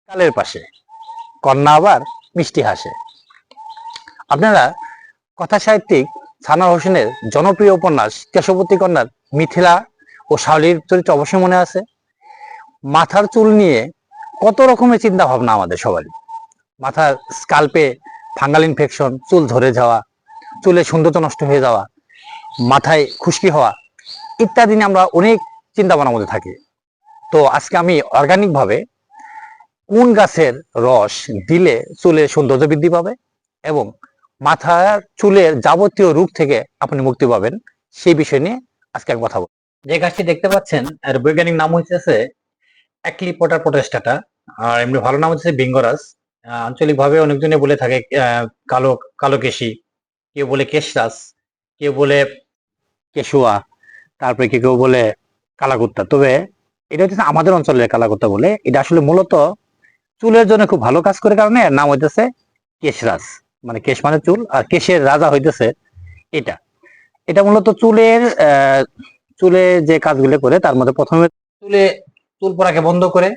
কালের পাশে কন্যা আবার মিষ্টি হাসে। আপনারা কথা সাহিত্যিক সানার হোসেনের জনপ্রিয় উপন্যাস কেশবতী কন্যার মিথিলা ও শাওলির চরিত্র অবশ্যই মনে আছে। মাথার চুল নিয়ে কত রকমের চিন্তা ভাবনা আমাদের সবারই। মাথার স্কাল্পে ফাঙ্গাল ইনফেকশন, চুল ধরে যাওয়া, চুলের সৌন্দর্য নষ্ট হয়ে যাওয়া, মাথায় খুশকি হওয়া ইত্যাদি নিয়ে আমরা অনেক চিন্তা ভাবনার মধ্যে থাকি। তো আজকে আমি অর্গানিক ভাবে কোন গাছের রস দিলে চুলের সৌন্দর্য বৃদ্ধি পাবে এবং মাথার চুলের যাবতীয় রোগ থেকে আপনি মুক্তি পাবেন, সেই বিষয় নিয়ে আজকে আমি কথা বলবো। যে গাছটি দেখতে পাচ্ছেন এর বৈজ্ঞানিক নাম হচ্ছে অ্যাক্লিপোটা প্রোটেস্টাটা, আর এমনি ভালো নাম হচ্ছে বিঙ্গরাজ। আঞ্চলিকভাবে অনেকজনে বলে থাকে কালো কালো কেশি, কেউ বলে কেশরাজ, কেউ বলে কেশুয়া, তারপরে কেউ বলে কালাকুত্তা। তবে এটা হচ্ছে আমাদের অঞ্চলের কালাকুত্তা বলে। এটা আসলে মূলত চুলের জন্য খুব ভালো কাজ করে কারণে এর নাম হইতেছে কেশরাজ, মানে কেশ মানে চুল, আর কেশের রাজা হইতেছে এটা। এটা মূলত চুলে যে কাজগুলো করে তার মধ্যে প্রথমে চুল পড়াকে বন্ধ করে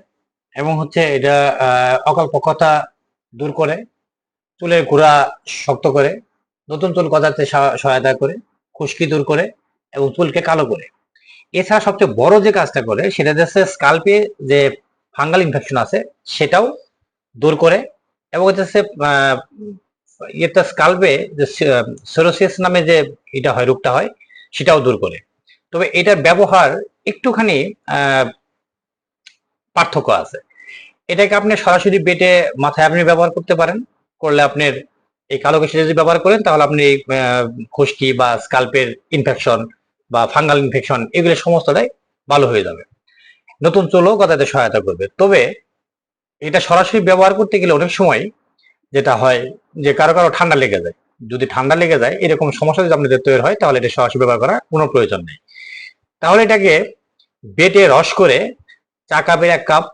এবং হচ্ছে এটা অকল্পকতা দূর করে, চুলের গোড়া শক্ত করে, নতুন চুল গজাতে সহায়তা করে, খুশকি দূর করে এবং চুলকে কালো করে। এছাড়া সবচেয়ে বড় যে কাজটা করে সেটা হচ্ছে স্কাল্পে যে ফাঙ্গাল ইনফেকশন আছে সেটাও দূর করে এবং হচ্ছে এটা স্কাল্পে যে সোরিয়াসিস নামে যে এটা হয়, রোগটা হয়, সেটাও দূর করে। তবে এটার ব্যবহার একটুখানি পার্থক্য আছে। এটাকে আপনি সরাসরি বেটে মাথায় আপনি ব্যবহার করতে পারেন। করলে আপনার এই কালো কেশি যদি ব্যবহার করেন তাহলে আপনি খুশকি বা স্কাল্পের ইনফেকশন বা ফাঙ্গাল ইনফেকশন এগুলো সমস্তটাই ভালো হয়ে যাবে, নতুন চুলও গজাতে সহায়তা করবে। তবে এটা সরাসরি ব্যবহার করতে গেলে অনেক সময় যেটা হয় যে কারো কারো ঠান্ডা লেগে যায়। যদি ঠান্ডা লেগে যায় এরকম সমস্যা যদি আপনাদের তৈরি হয় তাহলে এটা সরাসরি ব্যবহার করার কোনো প্রয়োজন নেই। তাহলে এটাকে বেটে রস করে চা কাপের 1 কাপ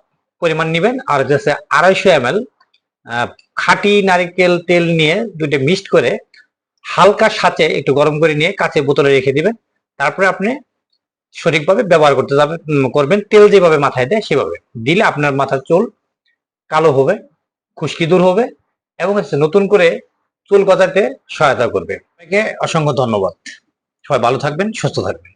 পরিমাণ নেবেন, আর হচ্ছে 250 ml খাঁটি নারকেল তেল নিয়ে দুটো মিক্সড করে হালকা সাঁচে একটু গরম করে নিয়ে কাঁচের বোতলে রেখে দিবেন। তারপরে আপনি সঠিকভাবে ব্যবহার করবেন, তেল যেভাবে মাথায় দেয় সেভাবে দিলে আপনার মাথার চুল কালো হবে, খুশকি দূর হবে এবং হচ্ছে নতুন করে চুল গজাতে সহায়তা করবে। আপনাকে অসংখ্য ধন্যবাদ। সবাই ভালো থাকবেন, সুস্থ থাকবেন।